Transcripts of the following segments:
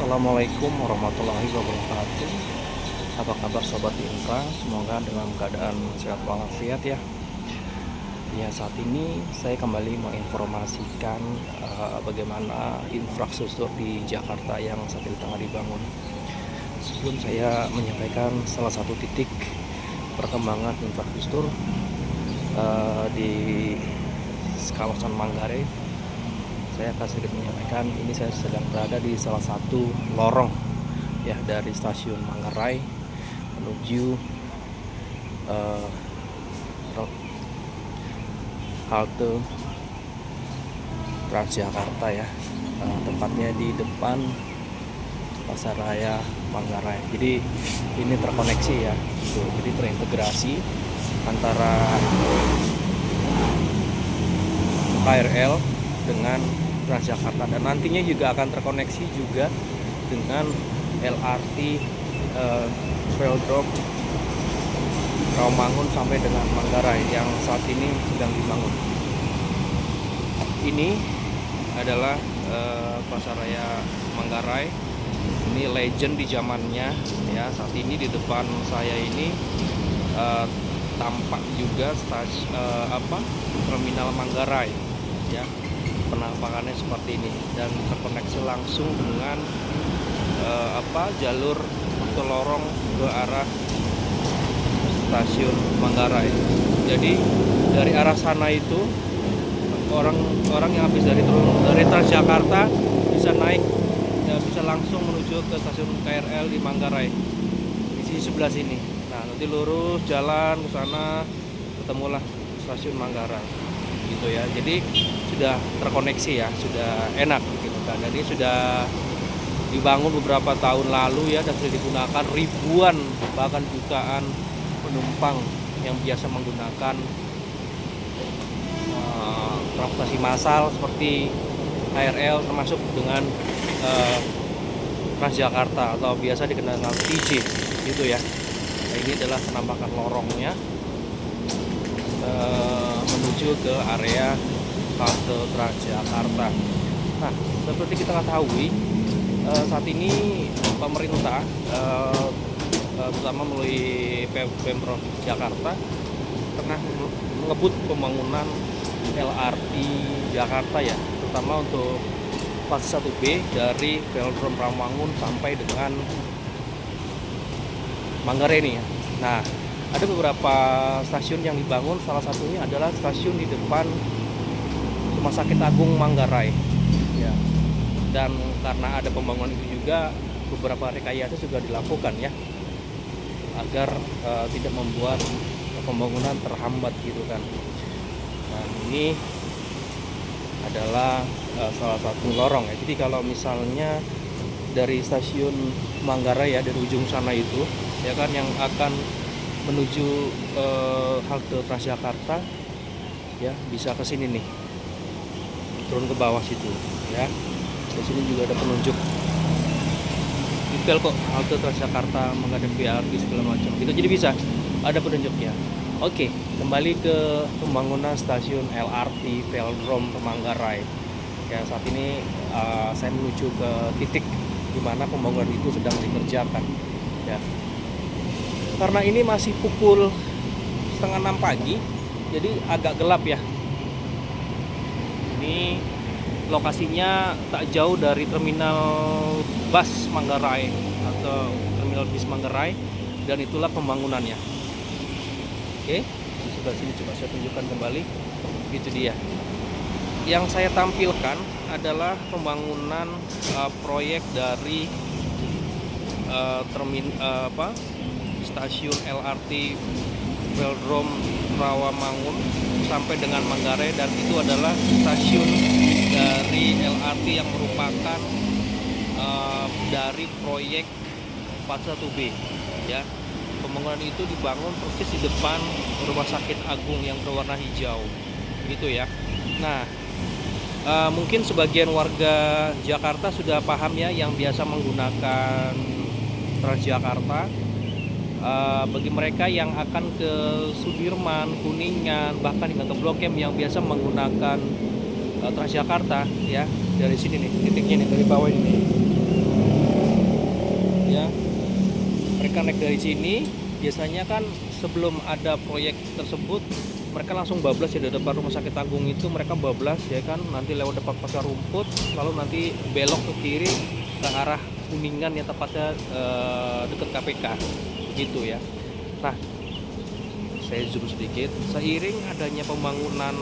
Assalamualaikum warahmatullahi wabarakatuh. Apa kabar sobat Infra? Semoga dalam keadaan sehat walafiat ya. Ya, saat ini saya kembali menginformasikan bagaimana infrastruktur di Jakarta yang saat ini tengah dibangun. Sebelum saya menyampaikan salah satu titik perkembangan infrastruktur di kawasan Manggarai, saya akan sedikit menyampaikan ini saya sedang berada di salah satu lorong ya dari stasiun Manggarai menuju halte Transjakarta ya, tempatnya di depan Pasar Raya Manggarai. Jadi ini terkoneksi ya, jadi terintegrasi antara KRL dengan Transjakarta, dan nantinya juga akan terkoneksi juga dengan LRT Velodrome Rawamangun sampai dengan Manggarai yang saat ini sedang dibangun. Ini adalah Pasar Raya Manggarai. Ini legend di zamannya ya. Saat ini di depan saya ini tampak juga terminal Manggarai ya. Penampakannya seperti ini dan terkoneksi langsung dengan jalur atau lorong ke arah stasiun Manggarai. Jadi dari arah sana itu orang yang habis dari Transjakarta bisa naik ya, bisa langsung menuju ke stasiun KRL di Manggarai di sisi sebelah sini. Nah, nanti lurus jalan ke sana ketemulah stasiun Manggarai gitu ya. Jadi sudah terkoneksi ya, sudah enak gitu kan. Jadi sudah dibangun beberapa tahun lalu ya, dan sudah digunakan ribuan bahkan jutaan penumpang yang biasa menggunakan transportasi massal seperti KRL, termasuk dengan Transjakarta atau biasa dikenal TJ gitu ya. Nah, ini adalah penampakan lorongnya menuju ke area halte Transjakarta. Nah, seperti kita ketahui saat ini pemerintah terutama melalui Pemprov Jakarta tengah mengebut pembangunan LRT Jakarta ya, terutama untuk fase 1B dari Velodrome Rawamangun sampai dengan Manggarai ini ya. Nah, ada beberapa stasiun yang dibangun, salah satunya adalah stasiun di depan Rumah Sakit Agung Manggarai ya. Dan karena ada pembangunan itu juga, beberapa rekayasa juga dilakukan ya, agar tidak membuat pembangunan terhambat gitu kan. Nah, ini adalah salah satu lorong ya. Jadi kalau misalnya dari stasiun Manggarai ya, dari ujung sana itu ya kan, yang akan menuju halte Transjakarta ya, bisa ke sini nih, turun ke bawah situ ya. Di sini juga ada penunjuk detail kok, halte Transjakarta menghadapi LRT segala macam gitu, jadi bisa ada penunjuknya. Oke, kembali ke pembangunan stasiun LRT Velodrome Manggarai ya. Saat ini saya menuju ke titik di mana pembangunan itu sedang dikerjakan ya. Karena ini masih pukul 5:30 pagi, jadi agak gelap ya. Ini lokasinya tak jauh dari terminal bus Manggarai atau terminal bis Manggarai, dan itulah pembangunannya. Oke, di sebelah sini coba saya tunjukkan kembali. Itu dia. Yang saya tampilkan adalah pembangunan proyek dari stasiun LRT Velodrome Rawamangun sampai dengan Manggarai, dan itu adalah stasiun dari LRT yang merupakan dari proyek fase 1B ya. Pembangunan itu dibangun persis di depan Rumah Sakit Agung yang berwarna hijau gitu ya. Nah, mungkin sebagian warga Jakarta sudah paham ya, yang biasa menggunakan Transjakarta. Bagi mereka yang akan ke Sudirman, Kuningan, bahkan hingga ke Blok M yang biasa menggunakan Transjakarta ya, dari sini nih titiknya nih, dari bawah ini mereka naik dari sini, biasanya kan sebelum ada proyek tersebut mereka langsung bablas ya di depan Rumah Sakit Agung itu, mereka bablas ya kan, nanti lewat depan pasar rumput, lalu nanti belok ke kiri ke arah Kuningan yang tepatnya dekat KPK gitu ya. Nah, saya zoom sedikit, seiring adanya pembangunan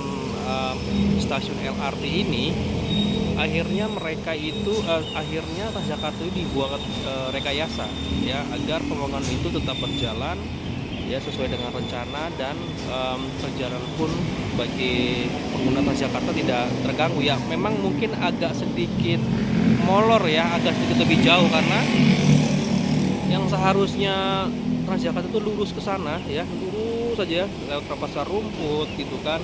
stasiun LRT ini, akhirnya mereka itu akhirnya Transjakarta itu dibuat rekayasa ya, agar pembangunan itu tetap berjalan ya sesuai dengan rencana, dan perjalanan pun bagi pengguna Transjakarta tidak terganggu ya. Memang mungkin agak sedikit molor ya, agak sedikit lebih jauh, karena yang seharusnya Transjakarta itu lurus ke sana ya, lurus saja lewat pasar rumput gitu kan,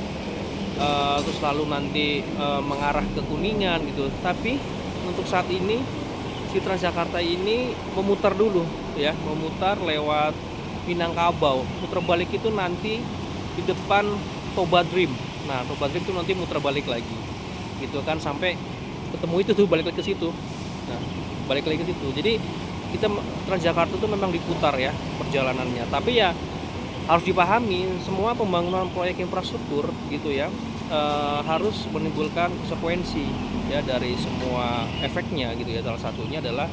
terus lalu nanti mengarah ke Kuningan gitu. Tapi untuk saat ini si Transjakarta ini memutar dulu ya, memutar lewat Minangkabau. Muter balik itu nanti di depan Toba Dream. Nah, Toba Dream itu nanti muter balik lagi gitu kan, sampai ketemu itu tuh, balik lagi ke situ. Nah, balik lagi ke situ. Jadi kita Transjakarta itu memang diputar ya perjalanannya. Tapi ya harus dipahami, semua pembangunan proyek infrastruktur gitu ya harus menimbulkan konsekuensi ya dari semua efeknya gitu ya. Salah satunya adalah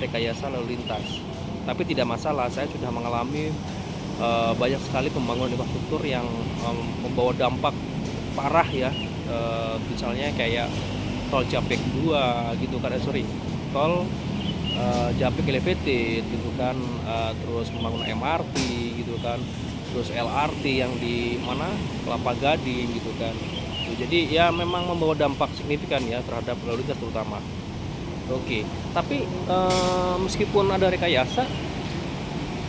rekayasa lalu lintas. Tapi tidak masalah, saya sudah mengalami banyak sekali pembangunan infrastruktur yang membawa dampak parah ya, misalnya kayak tol Japek 2 gitu kan, tol Japek elevated gitu kan, terus pembangunan MRT gitu kan, terus LRT yang di mana Kelapa Gading gitu kan. Jadi ya memang membawa dampak signifikan ya terhadap lalu lintas terutama. Oke, tapi meskipun ada rekayasa,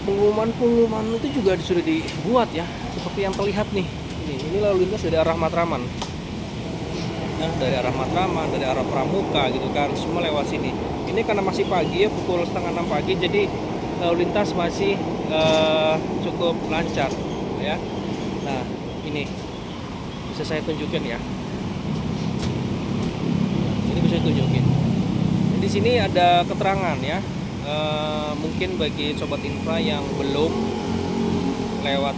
pengumuman itu juga sudah dibuat ya, seperti yang terlihat nih. Ini lalu lintas dari arah Matraman, ya, dari arah Matraman, dari arah Pramuka gitu kan, semua lewat sini. Ini karena masih pagi ya, pukul 5:30 pagi, jadi lalu lintas masih cukup lancar ya. Nah, ini bisa saya tunjukin ya. Ini bisa tunjukin. Di sini ada keterangan ya, mungkin bagi sobat infra yang belum lewat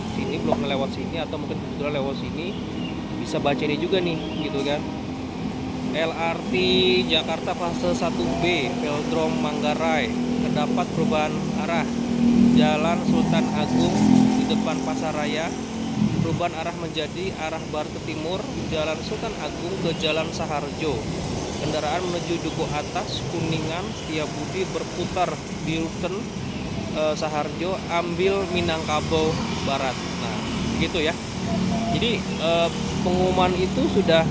sini atau mungkin kebetulan lewat sini, bisa baca ini juga nih gitu kan. LRT Jakarta fase 1B Velodrome Manggarai, terdapat perubahan arah Jalan Sultan Agung di depan Pasaraya, perubahan arah menjadi arah barat ke timur, Jalan Sultan Agung ke Jalan Saharjo. Kendaraan menuju Duku Atas, Kuningan, Setiabudi berputar di rute Saharjo, ambil Minangkabau Barat. Nah, gitu ya. Jadi pengumuman itu sudah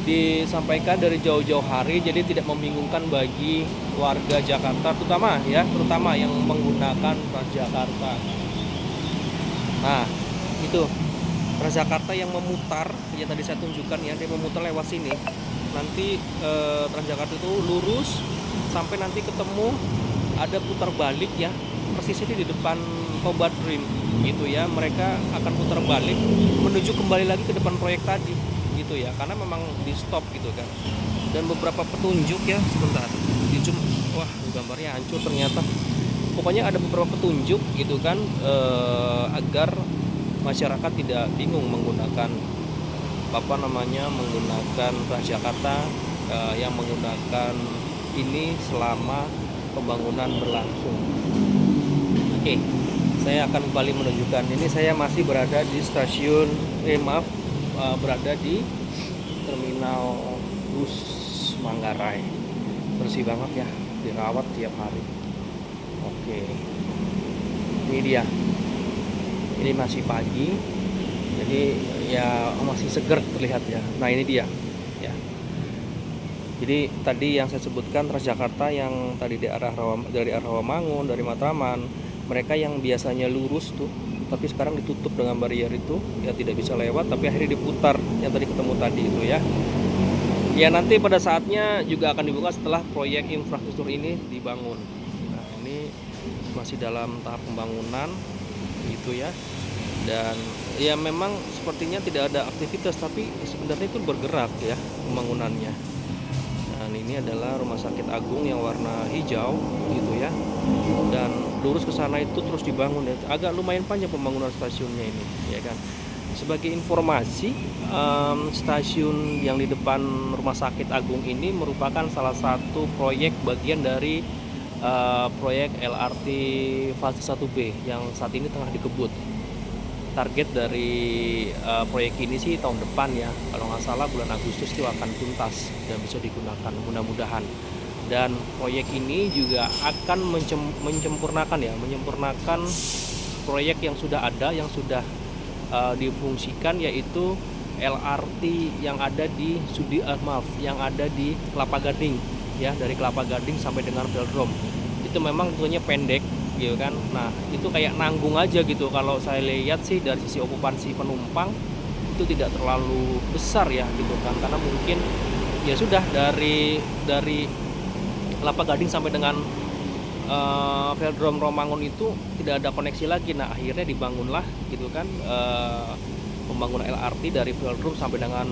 disampaikan dari jauh-jauh hari, jadi tidak membingungkan bagi warga Jakarta, terutama yang menggunakan Transjakarta. Nah, itu Transjakarta yang memutar, ya tadi saya tunjukkan ya, dia memutar lewat sini. Nanti Transjakarta itu lurus sampai nanti ketemu ada putar balik ya, persisnya di depan Toba Dream gitu ya. Mereka akan putar balik menuju kembali lagi ke depan proyek tadi gitu ya, karena memang di stop gitu kan. Dan beberapa petunjuk ya, sebentar di zoom, wah gambarnya hancur ternyata. Pokoknya ada beberapa petunjuk gitu kan, agar masyarakat tidak bingung menggunakan menggunakan Transjakarta, yang menggunakan ini selama pembangunan berlangsung. Oke, saya akan kembali menunjukkan. Ini saya masih berada di stasiun, berada di terminal bus Manggarai. Bersih banget ya, dirawat tiap hari. Oke, ini dia. Ini masih pagi, jadi ya masih seger terlihat ya. Nah, ini dia ya. Jadi tadi yang saya sebutkan Transjakarta yang tadi dari arah Rawamangun, dari Matraman, mereka yang biasanya lurus tuh, tapi sekarang ditutup dengan barrier itu ya, tidak bisa lewat, tapi akhirnya diputar yang tadi ketemu tadi itu ya. Ya nanti pada saatnya juga akan dibuka setelah proyek infrastruktur ini dibangun. Nah, ini masih dalam tahap pembangunan gitu ya. Dan ya memang sepertinya tidak ada aktivitas, tapi sebenarnya itu bergerak ya pembangunannya. Nah, ini Ini adalah Rumah Sakit Agung yang warna hijau gitu ya. Dan lurus ke sana itu terus dibangun ya. Agak lumayan panjang pembangunan stasiunnya ini, ya kan. Sebagai informasi, stasiun yang di depan Rumah Sakit Agung ini merupakan salah satu proyek bagian dari proyek LRT fase 1B yang saat ini tengah dikebut. Target dari proyek ini sih tahun depan ya, kalau nggak salah bulan Agustus itu akan tuntas dan bisa digunakan mudah-mudahan. Dan proyek ini juga akan menyempurnakan proyek yang sudah ada, yang sudah difungsikan, yaitu LRT yang ada di yang ada di Kelapa Gading ya, dari Kelapa Gading sampai dengan Velodrome. Itu memang tentunya pendek gitu kan. Nah, itu kayak nanggung aja gitu. Kalau saya lihat sih dari sisi okupansi penumpang itu tidak terlalu besar ya gitu kan, karena mungkin ya sudah dari Kelapa Gading sampai dengan Velodrome Romangun itu tidak ada koneksi lagi. Nah, akhirnya dibangunlah gitu kan pembangunan LRT dari Velodrome sampai dengan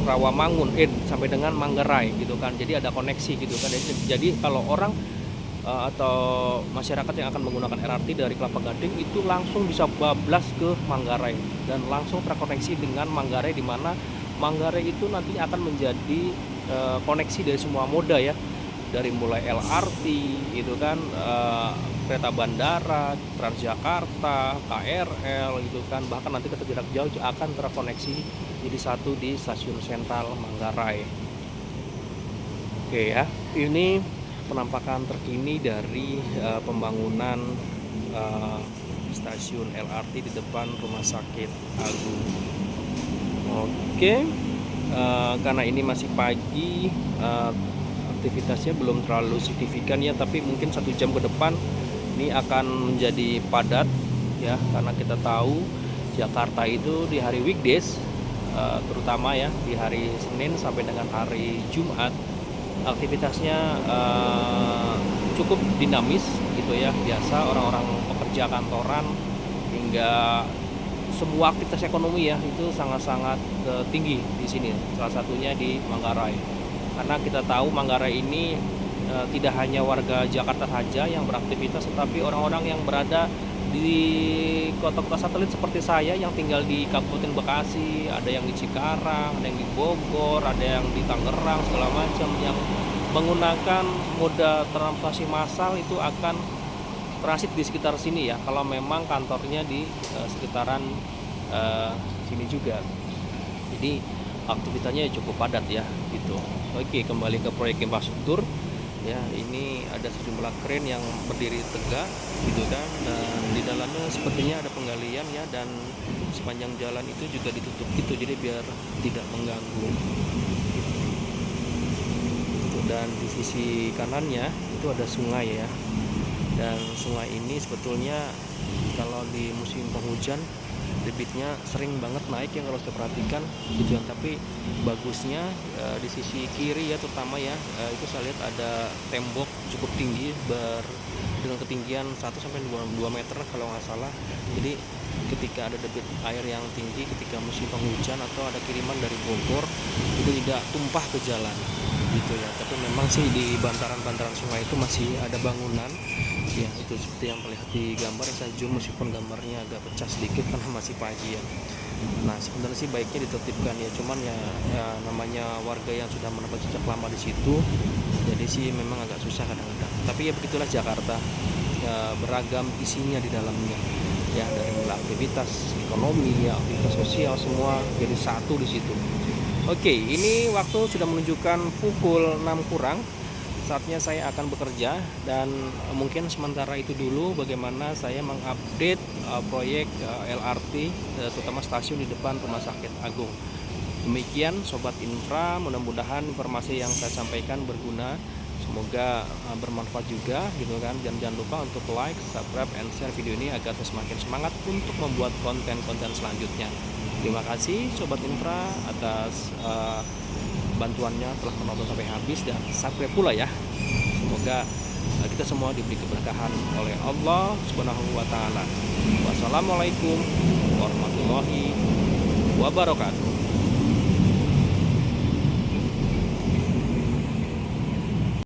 Rawamangun sampai dengan Manggarai gitu kan. Jadi ada koneksi gitu kan. Jadi kalau orang atau masyarakat yang akan menggunakan LRT dari Kelapa Gading itu langsung bisa bablas ke Manggarai dan langsung terkoneksi dengan Manggarai, di mana Manggarai itu nanti akan menjadi koneksi dari semua moda ya, dari mulai LRT gitu kan, kereta bandara, Transjakarta, KRL gitu kan, bahkan nanti kereta jarak jauh akan terkoneksi jadi satu di stasiun sentral Manggarai. Oke ya, ini penampakan terkini dari pembangunan stasiun LRT di depan Rumah Sakit Agung. Oke, karena ini masih pagi, aktivitasnya belum terlalu signifikan ya, tapi mungkin 1 jam ke depan ini akan menjadi padat ya, karena kita tahu Jakarta itu di hari weekdays, terutama ya di hari Senin sampai dengan hari Jumat, aktivitasnya cukup dinamis gitu ya. Biasa orang-orang pekerja kantoran hingga semua aktivitas ekonomi ya itu sangat-sangat tinggi di sini. Salah satunya di Manggarai. Karena kita tahu Manggarai ini tidak hanya warga Jakarta saja yang beraktivitas, tetapi orang-orang yang berada di kota-kota satelit seperti saya yang tinggal di Kabupaten Bekasi, ada yang di Cikarang, ada yang di Bogor, ada yang di Tangerang, segala macam, yang menggunakan moda transportasi massal itu akan transit di sekitar sini ya, kalau memang kantornya di sekitaran sini juga. Jadi aktivitasnya cukup padat ya gitu. Oke, kembali ke proyek infrastruktur ya. Ini ada sejumlah kren yang berdiri tegak gitu kan, dan di dalamnya sepertinya ada penggalian ya, dan sepanjang jalan itu juga ditutup gitu, jadi biar tidak mengganggu. Dan di sisi kanannya itu ada sungai ya, dan sungai ini sebetulnya kalau di musim penghujan debitnya sering banget naik ya kalau saya perhatikan gitu ya. Tapi bagusnya di sisi kiri ya terutama ya, itu saya lihat ada tembok cukup tinggi dengan ketinggian 1 sampai 2 meter kalau nggak salah. Jadi ketika ada debit air yang tinggi ketika musim penghujan atau ada kiriman dari Bogor, itu tidak tumpah ke jalan gitu ya. Tapi memang sih di bantaran-bantaran sungai itu masih ada bangunan ya, itu seperti yang terlihat di gambar. Saya zoom meskipun gambarnya agak pecah sedikit karena masih pagi ya. Nah, sebenarnya sih baiknya ditertibkan ya, cuman ya namanya warga yang sudah menetap sejak lama di situ, jadi sih memang agak susah kadang-kadang. Tapi ya begitulah Jakarta ya, beragam isinya di dalamnya ya, dari mulai aktivitas ekonomi ya, aktivitas sosial, semua jadi satu di situ. Oke, ini waktu sudah menunjukkan pukul 6 kurang. Saatnya saya akan bekerja, dan mungkin sementara itu dulu bagaimana saya mengupdate proyek LRT terutama stasiun di depan Rumah Sakit Agung. Demikian Sobat Infra, mudah-mudahan informasi yang saya sampaikan berguna, semoga bermanfaat juga gitu kan. Dan jangan lupa untuk like, subscribe, and share video ini agar saya semakin semangat untuk membuat konten-konten selanjutnya. Terima kasih Sobat Infra atas bantuannya telah menonton sampai habis, dan subscribe pula ya. Semoga kita semua diberi keberkahan oleh Allah Subhanahu wa taala. Wassalamualaikum warahmatullahi wabarakatuh.